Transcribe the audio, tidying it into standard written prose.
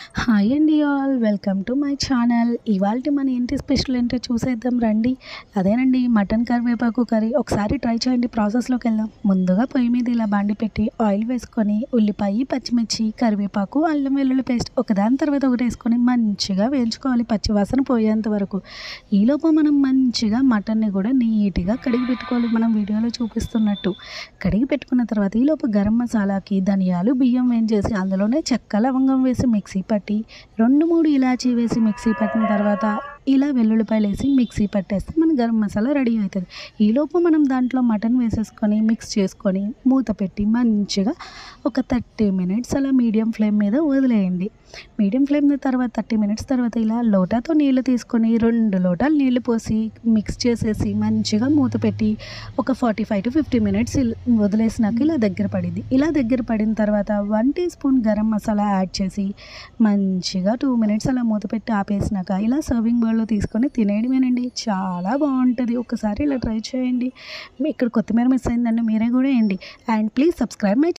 Hi అండి all welcome to my channel. ఇవాళ మన ఇంటి స్పెషల్ ఏంటో చూసేద్దాం రండి. అదేనండి మటన్ కరివేపాకు కర్రీ. ఒకసారి ట్రై చేయండి. ప్రాసెస్లోకి వెళ్దాం. ముందుగా పొయ్యి మీద ఇలా బాండి పెట్టి ఆయిల్ వేసుకొని ఉల్లిపాయ, పచ్చిమిర్చి, కరివేపాకు, అల్లం వెల్లుల్లి పేస్ట్ ఒకదాని తర్వాత ఒకటి వేసుకొని మంచిగా వేయించుకోవాలి పచ్చివాసన పోయేంత వరకు. ఈలోపు మనం మంచిగా మటన్ని కూడా నీట్గా కడిగి పెట్టుకోవాలి, మనం వీడియోలో చూపిస్తున్నట్టు. కడిగి పెట్టుకున్న తర్వాత ఈలోపు గరం మసాలాకి ధనియాలు, బియ్యం వేయించేసి అందులోనే చెక్క, లవంగం వేసి మిక్సీ పట్టి 2-3 ఇలాచీ వేసి మిక్సీ పట్టిన తర్వాత ఇలా వెల్లుల్లిపాయలు వేసి మిక్సీ పట్టేస్తే మన గరం మసాలా రెడీ అవుతుంది. ఈలోపు మనం దాంట్లో మటన్ వేసేసుకొని మిక్స్ చేసుకొని మూత పెట్టి మంచిగా ఒక 30 మినిట్స్ అలా మీడియం ఫ్లేమ్ మీద వదిలేయండి. మీడియం ఫ్లేమ్ తర్వాత 30 మినిట్స్ తర్వాత ఇలా లోటాతో నీళ్ళు తీసుకొని 2 లోటాలు నీళ్ళు పోసి మిక్స్ చేసేసి మంచిగా మూత పెట్టి ఒక 45 to 50 మినిట్స్ వదిలేసినాక ఇలా దగ్గర పడింది. ఇలా దగ్గర పడిన తర్వాత 1 teaspoon garam masala add చేసి మంచిగా 2 మినిట్స్ అలా మూత పెట్టి ఆపేసినాక ఇలా సర్వింగ్ బౌల్లో తీసుకొని తినేయడమేనండి. చాలా బాగుంటుంది. ఒకసారి ఇలా ట్రై చేయండి. ఇక్కడ కొత్తిమీర మిస్ అయిందండి, మీరే కూడా వేయండి. And please subscribe my